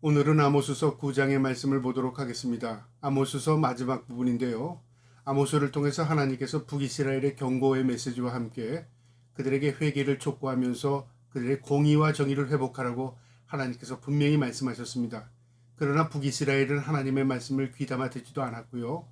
오늘은 아모스서 9장의 말씀을 보도록 하겠습니다. 아모스서 마지막 부분인데요. 아모스를 통해서 하나님께서 북이스라엘의 경고의 메시지와 함께 그들에게 회개를 촉구하면서 그들의 공의와 정의를 회복하라고 하나님께서 분명히 말씀하셨습니다. 그러나 북이스라엘은 하나님의 말씀을 귀담아 듣지도 않았고요.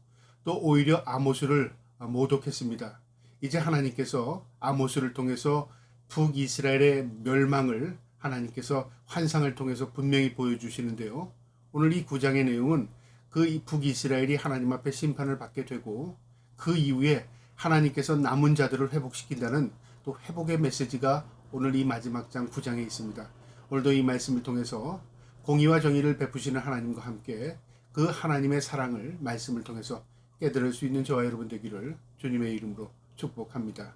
또 오히려 아모스를 모독했습니다. 이제 하나님께서 아모스를 통해서 북이스라엘의 멸망을 하나님께서 환상을 통해서 분명히 보여주시는데요. 오늘 이 9장의 내용은 그 북이스라엘이 하나님 앞에 심판을 받게 되고 그 이후에 하나님께서 남은 자들을 회복시킨다는 또 회복의 메시지가 오늘 이 마지막 장 9장에 있습니다. 오늘도 이 말씀을 통해서 공의와 정의를 베푸시는 하나님과 함께 그 하나님의 사랑을 말씀을 통해서 깨달을 수 있는 저와 여러분 되기를 주님의 이름으로 축복합니다.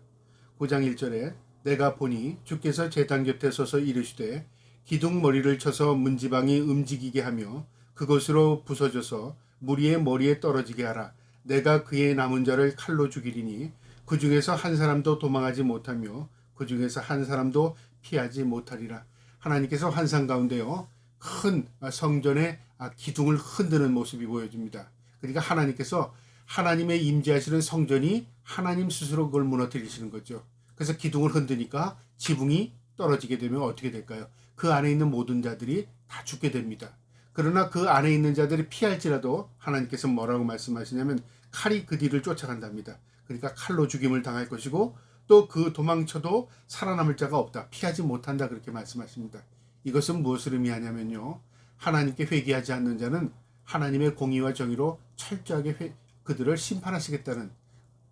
9장 1절에 내가 보니 주께서 제단 곁에 서서 이르시되 기둥 머리를 쳐서 문지방이 움직이게 하며 그것으로 부서져서 무리의 머리에 떨어지게 하라. 내가 그의 남은 자를 칼로 죽이리니 그 중에서 한 사람도 도망하지 못하며 그 중에서 한 사람도 피하지 못하리라. 하나님께서 환상 가운데요 큰 성전의 기둥을 흔드는 모습이 보여집니다. 그러니까 하나님께서 하나님의 임재하시는 성전이 하나님 스스로 그걸 무너뜨리시는 거죠. 그래서 기둥을 흔드니까 지붕이 떨어지게 되면 어떻게 될까요? 그 안에 있는 모든 자들이 다 죽게 됩니다. 그러나 그 안에 있는 자들이 피할지라도 하나님께서 뭐라고 말씀하시냐면 칼이 그 뒤를 쫓아간답니다. 그러니까 칼로 죽임을 당할 것이고 또 그 도망쳐도 살아남을 자가 없다. 피하지 못한다. 그렇게 말씀하십니다. 이것은 무엇을 의미하냐면요. 하나님께 회개하지 않는 자는 하나님의 공의와 정의로 철저하게 그들을 심판하시겠다는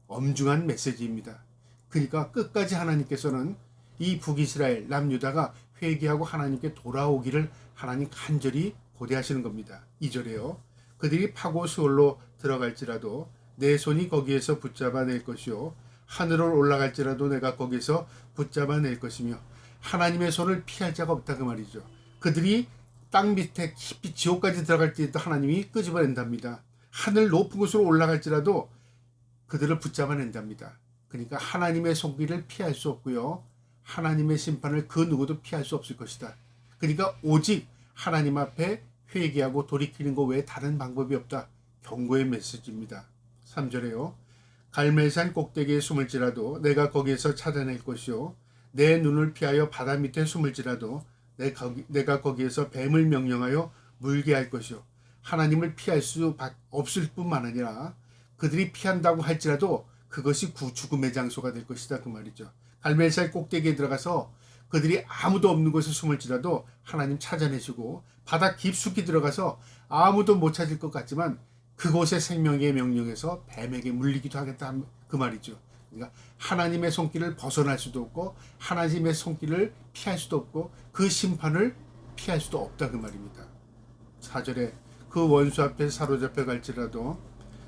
엄중한 메시지입니다. 그러니까 끝까지 하나님께서는 이 북이스라엘 남유다가 회개하고 하나님께 돌아오기를 하나님 간절히 고대하시는 겁니다. 2절에요. 그들이 파고 수월로 들어갈지라도 내 손이 거기에서 붙잡아낼 것이요 하늘을 올라갈지라도 내가 거기에서 붙잡아낼 것이며 하나님의 손을 피할 자가 없다 그 말이죠. 그들이 땅 밑에 깊이 지옥까지 들어갈지라도 하나님이 끄집어낸답니다. 하늘 높은 곳으로 올라갈지라도 그들을 붙잡아낸답니다. 그러니까 하나님의 손길을 피할 수 없고요. 하나님의 심판을 그 누구도 피할 수 없을 것이다. 그러니까 오직 하나님 앞에 회개하고 돌이키는 것 외에 다른 방법이 없다. 경고의 메시지입니다. 3절에요. 갈멜산 꼭대기에 숨을지라도 내가 거기에서 찾아낼 것이요 내 눈을 피하여 바다 밑에 숨을지라도 내가 거기에서 뱀을 명령하여 물게 할 것이요 하나님을 피할 수 없을 뿐만 아니라 그들이 피한다고 할지라도 그것이 죽음의 장소가 될 것이다 그 말이죠. 갈멜살 꼭대기에 들어가서 그들이 아무도 없는 곳에 숨을지라도 하나님 찾아내시고 바다 깊숙이 들어가서 아무도 못 찾을 것 같지만 그곳의 생명의 명령에서 뱀에게 물리기도 하겠다 그 말이죠. 그러니까 하나님의 손길을 벗어날 수도 없고 하나님의 손길을 피할 수도 없고 그 심판을 피할 수도 없다 그 말입니다. 4절에 그 원수 앞에 사로잡혀 갈지라도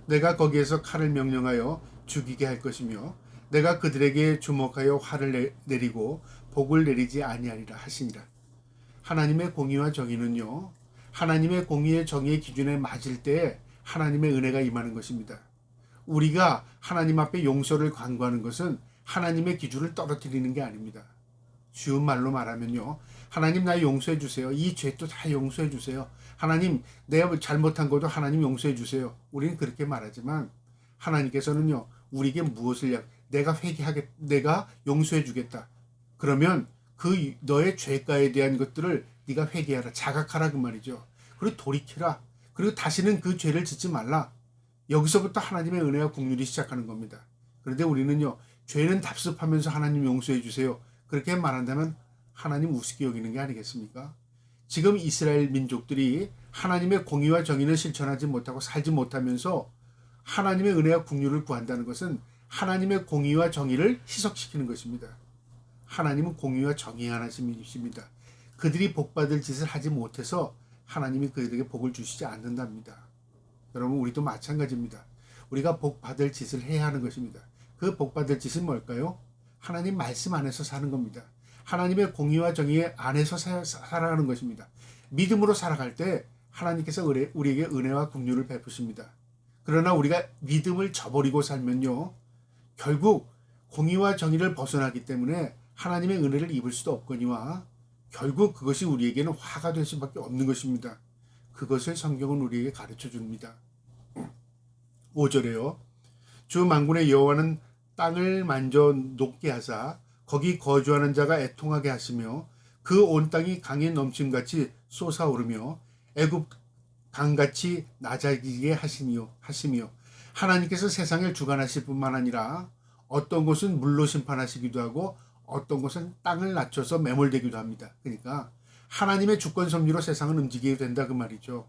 내가 거기에서 칼을 명령하여 죽이게 할 것이며 내가 그들에게 주목하여 화를 내리고 복을 내리지 아니하리라 하시니라. 하나님의 공의와 정의는요 하나님의 공의의 정의의 기준에 맞을 때 하나님의 은혜가 임하는 것입니다. 우리가 하나님 앞에 용서를 간구하는 것은 하나님의 기준을 떨어뜨리는 게 아닙니다. 쉬운 말로 말하면요. 하나님 나 용서해 주세요. 이 죄도 다 용서해 주세요. 하나님 내가 잘못한 것도 하나님 용서해 주세요. 우리는 그렇게 말하지만 하나님께서는요. 우리에게 무엇을 내가 용서해 주겠다. 그러면 그 너의 죄가에 대한 것들을 네가 회개하라. 자각하라 그 말이죠. 그리고 돌이키라. 그리고 다시는 그 죄를 짓지 말라. 여기서부터 하나님의 은혜와 긍휼이 시작하는 겁니다. 그런데 우리는요. 죄는 답습하면서 하나님 용서해 주세요. 그렇게 말한다면 하나님 우습게 여기는 게 아니겠습니까? 지금 이스라엘 민족들이 하나님의 공의와 정의를 실천하지 못하고 살지 못하면서 하나님의 은혜와 긍휼을 구한다는 것은 하나님의 공의와 정의를 희석시키는 것입니다. 하나님은 공의와 정의 하나님이십니다. 그들이 복받을 짓을 하지 못해서 하나님이 그들에게 복을 주시지 않는답니다. 여러분 우리도 마찬가지입니다. 우리가 복받을 짓을 해야 하는 것입니다. 그 복받을 짓은 뭘까요? 하나님 말씀 안에서 사는 겁니다. 하나님의 공의와 정의 안에서 살아가는 것입니다. 믿음으로 살아갈 때 하나님께서 우리에게 은혜와 긍휼을 베푸십니다. 그러나 우리가 믿음을 저버리고 살면요. 결국 공의와 정의를 벗어나기 때문에 하나님의 은혜를 입을 수도 없거니와 결국 그것이 우리에게는 화가 될 수밖에 없는 것입니다. 그것을 성경은 우리에게 가르쳐 줍니다. 5절에요. 주 만군의 여호와는 땅을 만져 녹게 하사 거기 거주하는 자가 애통하게 하시며 그 온 땅이 강에 넘침같이 솟아오르며 애굽 강같이 낮아지게 하시며 하나님께서 세상을 주관하실 뿐만 아니라 어떤 곳은 물로 심판하시기도 하고 어떤 곳은 땅을 낮춰서 매몰되기도 합니다. 그러니까 하나님의 주권 섭리로 세상은 움직이게 된다 그 말이죠.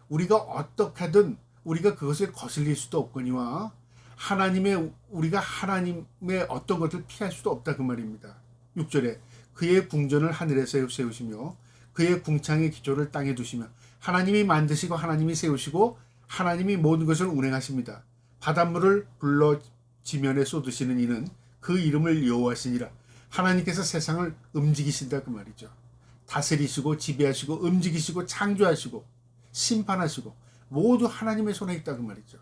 우리가 어떻게든 우리가 그것을 거슬릴 수도 없거니와 우리가 하나님의 어떤 것을 피할 수도 없다 그 말입니다. 6절에 그의 궁전을 하늘에 세우시며 그의 궁창의 기초를 땅에 두시며 하나님이 만드시고 하나님이 세우시고 하나님이 모든 것을 운행하십니다. 바닷물을 불러 지면에 쏟으시는 이는 그 이름을 여호와시니라. 하나님께서 세상을 움직이신다 그 말이죠. 다스리시고 지배하시고 움직이시고 창조하시고 심판하시고 모두 하나님의 손에 있다 그 말이죠.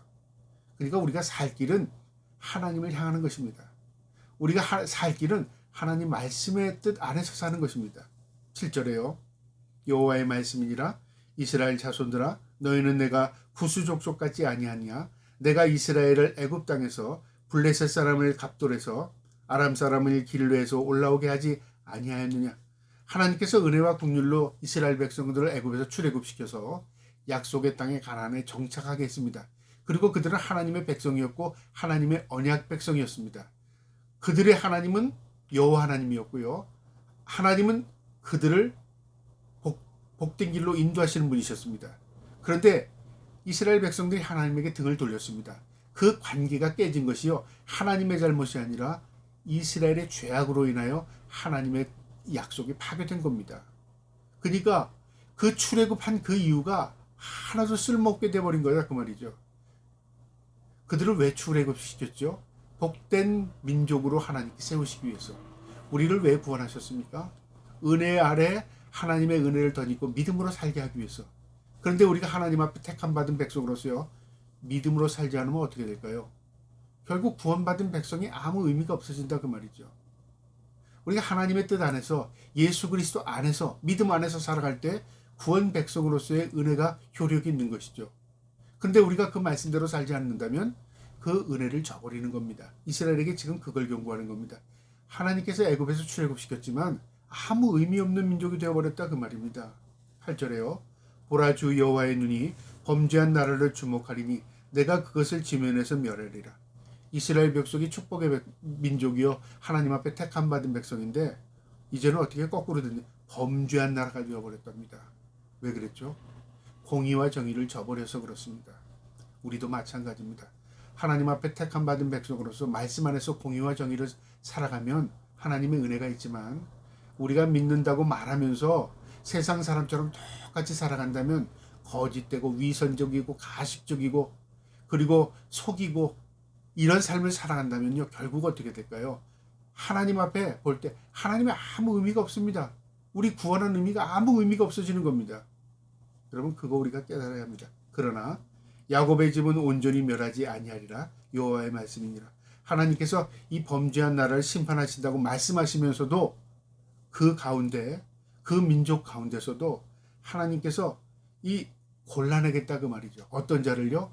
그러니까 우리가 살 길은 하나님을 향하는 것입니다. 우리가 살 길은 하나님 말씀의 뜻 안에서 사는 것입니다. 7절에요. 여호와의 말씀이니라. 이스라엘 자손들아 너희는 내가 구수족속 같지 아니하냐. 내가 이스라엘을 애굽 땅에서 블레셋 사람을 갑돌에서 아람 사람을 길르에서 올라오게 하지 아니하였느냐. 하나님께서 은혜와 국률로 이스라엘 백성들을 애굽에서 출애굽시켜서 약속의 땅에 가나안에 정착하게 했습니다. 그리고 그들은 하나님의 백성이었고 하나님의 언약 백성이었습니다. 그들의 하나님은 여호와 하나님이었고요. 하나님은 그들을 복된 길로 인도하시는 분이셨습니다. 그런데 이스라엘 백성들이 하나님에게 등을 돌렸습니다. 그 관계가 깨진 것이요 하나님의 잘못이 아니라 이스라엘의 죄악으로 인하여 하나님의 약속이 파괴된 겁니다. 그러니까 그 출애굽한 그 이유가 하나도 쓸모없게 돼버린 거다 그 말이죠. 그들을 왜 출애굽시켰죠? 복된 민족으로 하나님께 세우시기 위해서. 우리를 왜 구원하셨습니까? 은혜 아래 하나님의 은혜를 덧입고 믿음으로 살게 하기 위해서. 그런데 우리가 하나님 앞에 택함받은 백성으로서요 믿음으로 살지 않으면 어떻게 될까요? 결국 구원받은 백성이 아무 의미가 없어진다 그 말이죠. 우리가 하나님의 뜻 안에서 예수 그리스도 안에서 믿음 안에서 살아갈 때 구원 백성으로서의 은혜가 효력이 있는 것이죠. 그런데 우리가 그 말씀대로 살지 않는다면 그 은혜를 저버리는 겁니다. 이스라엘에게 지금 그걸 경고하는 겁니다. 하나님께서 애굽에서 출애굽시켰지만 아무 의미 없는 민족이 되어버렸다 그 말입니다. 8절에요. 보라 주 여호와의 눈이 범죄한 나라를 주목하리니 내가 그것을 지면에서 멸하리라. 이스라엘 백성이 축복의 민족이요 하나님 앞에 택함 받은 백성인데 이제는 어떻게 거꾸로 됐냐. 범죄한 나라가 되어버렸답니다. 왜 그랬죠? 공의와 정의를 저버려서 그렇습니다. 우리도 마찬가지입니다. 하나님 앞에 택함 받은 백성으로서 말씀 안에서 공의와 정의를 살아가면 하나님의 은혜가 있지만 우리가 믿는다고 말하면서 세상 사람처럼 똑같이 살아간다면 거짓되고 위선적이고 가식적이고 그리고 속이고 이런 삶을 살아간다면요 결국 어떻게 될까요? 하나님 앞에 볼 때 하나님의 아무 의미가 없습니다. 우리 구원한 의미가 아무 의미가 없어지는 겁니다. 여러분 그거 우리가 깨달아야 합니다. 그러나 야곱의 집은 온전히 멸하지 아니하리라. 여호와의 말씀이니라. 하나님께서 이 범죄한 나라를 심판하신다고 말씀하시면서도 그 가운데 그 민족 가운데서도 하나님께서 이 골라내겠다 그 말이죠. 어떤 자를요?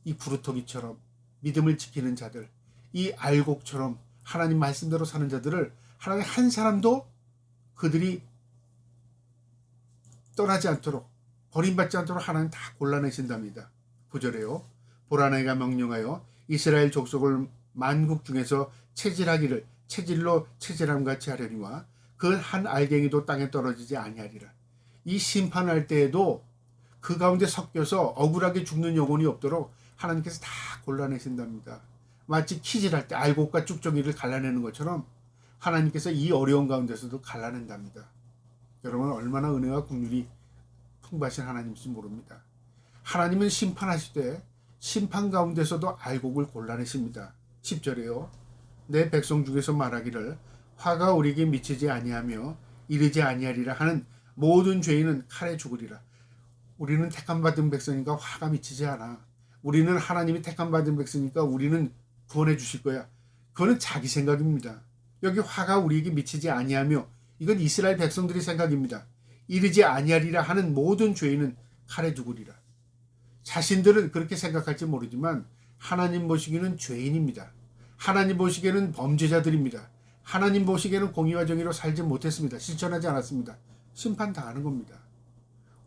이 구루터기처럼 믿음을 지키는 자들, 이 알곡처럼 하나님 말씀대로 사는 자들을 하나님 한 사람도 그들이 떠나지 않도록 버림받지 않도록 하나님 다 골라내신답니다. 9절에요. 보라 내가 명령하여 이스라엘 족속을 만국 중에서 체질하기를 체질로 체질함 같이 하려니와 그 한 알갱이도 땅에 떨어지지 아니하리라. 이 심판할 때에도 그 가운데 섞여서 억울하게 죽는 영혼이 없도록 하나님께서 다 골라내신답니다. 마치 키질할 때 알곡과 쭉정이를 갈라내는 것처럼 하나님께서 이 어려운 가운데서도 갈라낸답니다. 여러분 얼마나 은혜와 긍휼이 풍부하신 하나님인지 모릅니다. 하나님은 심판하실 때 심판 가운데서도 알곡을 골라내십니다. 10절에요. 내 백성 중에서 말하기를 화가 우리에게 미치지 아니하며 이르지 아니하리라 하는 모든 죄인은 칼에 죽으리라. 우리는 택함받은 백성이니까 화가 미치지 않아. 우리는 하나님이 택함받은 백성이니까 우리는 구원해 주실 거야. 그거는 자기 생각입니다. 여기 화가 우리에게 미치지 아니하며 이건 이스라엘 백성들의 생각입니다. 이르지 아니하리라 하는 모든 죄인은 칼에 죽으리라. 자신들은 그렇게 생각할지 모르지만 하나님 보시기에는 죄인입니다. 하나님 보시기에는 범죄자들입니다. 하나님 보시기에는 공의와 정의로 살지 못했습니다. 실천하지 않았습니다. 심판당하는 겁니다.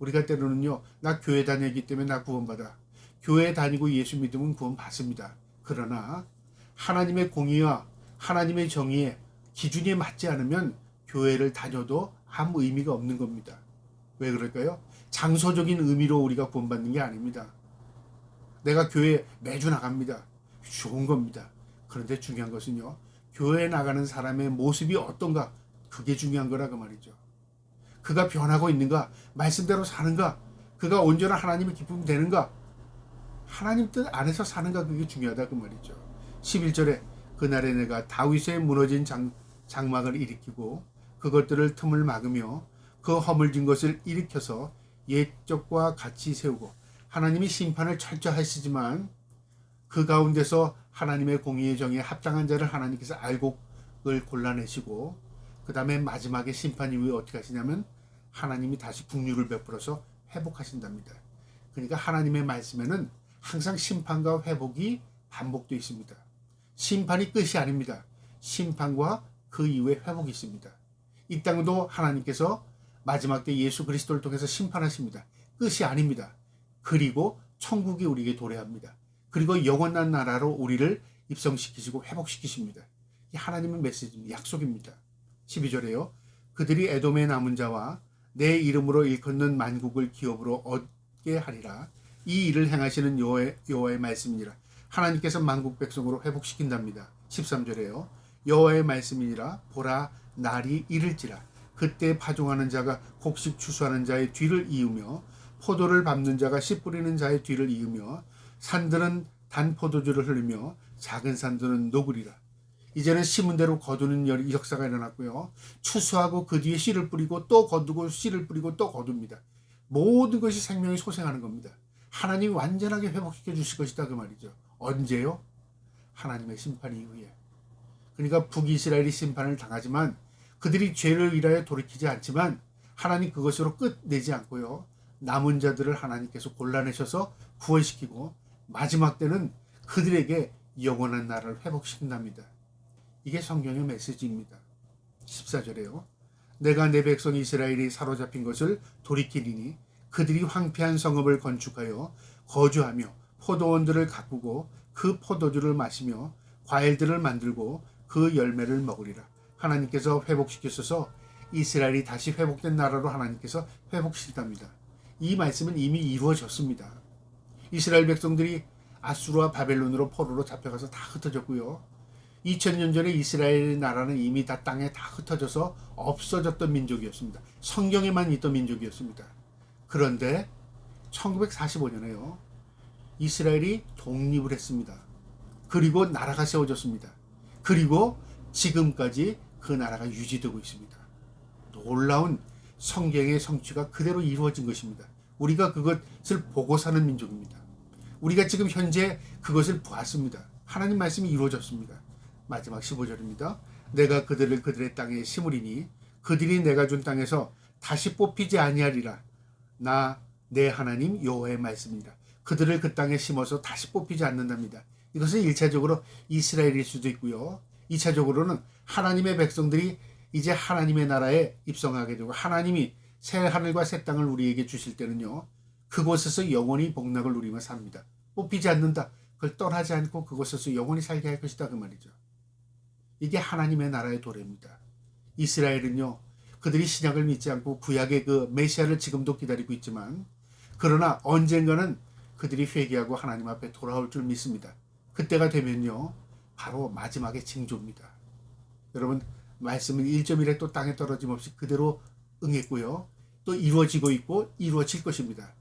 우리가 때로는요, 나 교회 다니기 때문에 나 구원받아. 교회 다니고 예수 믿으면 구원받습니다. 그러나 하나님의 공의와 하나님의 정의에 기준에 맞지 않으면 교회를 다녀도 아무 의미가 없는 겁니다. 왜 그럴까요? 장소적인 의미로 우리가 구원받는 게 아닙니다. 내가 교회 매주 나갑니다. 좋은 겁니다. 그런데 중요한 것은요, 교회에 나가는 사람의 모습이 어떤가, 그게 중요한 거라고 말이죠. 그가 변하고 있는가, 말씀대로 사는가, 그가 온전한 하나님의 기쁨이 되는가, 하나님 뜻 안에서 사는가, 그게 중요하다 그 말이죠. 11절에 그날에 내가 다윗의 무너진 장막을 일으키고 그것들을 틈을 막으며 그 허물진 것을 일으켜서 옛적과 같이 세우고, 하나님이 심판을 철저하시지만 그 가운데서 하나님의 공의의 정의에 합당한 자를 하나님께서 알고 그걸 골라내시고, 그 다음에 마지막에 심판 이후에 어떻게 하시냐면 하나님이 다시 긍휼을 베풀어서 회복하신답니다. 그러니까 하나님의 말씀에는 항상 심판과 회복이 반복되어 있습니다. 심판이 끝이 아닙니다. 심판과 그 이후에 회복이 있습니다. 이 땅도 하나님께서 마지막 때 예수 그리스도를 통해서 심판하십니다. 끝이 아닙니다. 그리고 천국이 우리에게 도래합니다. 그리고 영원한 나라로 우리를 입성시키시고 회복시키십니다. 이 하나님의 메시지입니다. 약속입니다. 12절에요. 그들이 에돔의 남은 자와 내 이름으로 일컫는 만국을 기업으로 얻게 하리라. 이 일을 행하시는 여호와의 말씀이니라. 하나님께서 만국 백성으로 회복시킨답니다. 13절에요. 여호와의 말씀이니라. 보라, 날이 이를지라. 그때 파종하는 자가 곡식 추수하는 자의 뒤를 이으며 포도를 밟는 자가 씨 뿌리는 자의 뒤를 이으며 산들은 단 포도주를 흘리며 작은 산들은 녹으리라. 이제는 심은 대로 거두는 역사가 일어났고요. 추수하고 그 뒤에 씨를 뿌리고 또 거두고 씨를 뿌리고 또 거둡니다. 모든 것이 생명이 소생하는 겁니다. 하나님이 완전하게 회복시켜 주실 것이다 그 말이죠. 언제요? 하나님의 심판 이후에. 그러니까 북이스라엘이 심판을 당하지만 그들이 죄를 위하여 돌이키지 않지만 하나님 그것으로 끝내지 않고요. 남은 자들을 하나님께서 골라내셔서 구원시키고 마지막 때는 그들에게 영원한 나라를 회복시킨답니다. 이게 성경의 메시지입니다. 14절에요. 내가 내 백성 이스라엘이 사로잡힌 것을 돌이키리니 그들이 황폐한 성읍을 건축하여 거주하며 포도원들을 가꾸고 그 포도주를 마시며 과일들을 만들고 그 열매를 먹으리라. 하나님께서 회복시키셔서 이스라엘이 다시 회복된 나라로 하나님께서 회복시킨답니다. 이 말씀은 이미 이루어졌습니다. 이스라엘 백성들이 아수르와 바벨론으로 포로로 잡혀가서 다 흩어졌고요. 2000년 전에 이스라엘 나라는 이미 다 땅에 다 흩어져서 없어졌던 민족이었습니다. 성경에만 있던 민족이었습니다. 그런데 1945년에요. 이스라엘이 독립을 했습니다. 그리고 나라가 세워졌습니다. 그리고 지금까지 그 나라가 유지되고 있습니다. 놀라운 성경의 성취가 그대로 이루어진 것입니다. 우리가 그것을 보고 사는 민족입니다. 우리가 지금 현재 그것을 보았습니다. 하나님 말씀이 이루어졌습니다. 마지막 15절입니다. 내가 그들을 그들의 땅에 심으리니 그들이 내가 준 땅에서 다시 뽑히지 아니하리라. 나 내 하나님 여호와의 말씀이라. 그들을 그 땅에 심어서 다시 뽑히지 않는답니다. 이것은 1차적으로 이스라엘일 수도 있고요. 2차적으로는 하나님의 백성들이 이제 하나님의 나라에 입성하게 되고 하나님이 새 하늘과 새 땅을 우리에게 주실 때는요. 그곳에서 영원히 복락을 누리며 삽니다. 뽑히지 않는다. 그걸 떠나지 않고 그곳에서 영원히 살게 할 것이다 그 말이죠. 이게 하나님의 나라의 도래입니다. 이스라엘은요. 그들이 신약을 믿지 않고 구약의 그 메시아를 지금도 기다리고 있지만 그러나 언젠가는 그들이 회개하고 하나님 앞에 돌아올 줄 믿습니다. 그때가 되면요. 바로 마지막의 징조입니다. 여러분 말씀은 1.1에 또 땅에 떨어짐 없이 그대로 응했고요. 또 이루어지고 있고 이루어질 것입니다.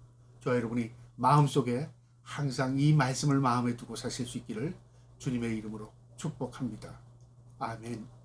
저와 여러분이 마음속에 항상 이 말씀을 마음에 두고 사실 수 있기를 주님의 이름으로 축복합니다. 아멘.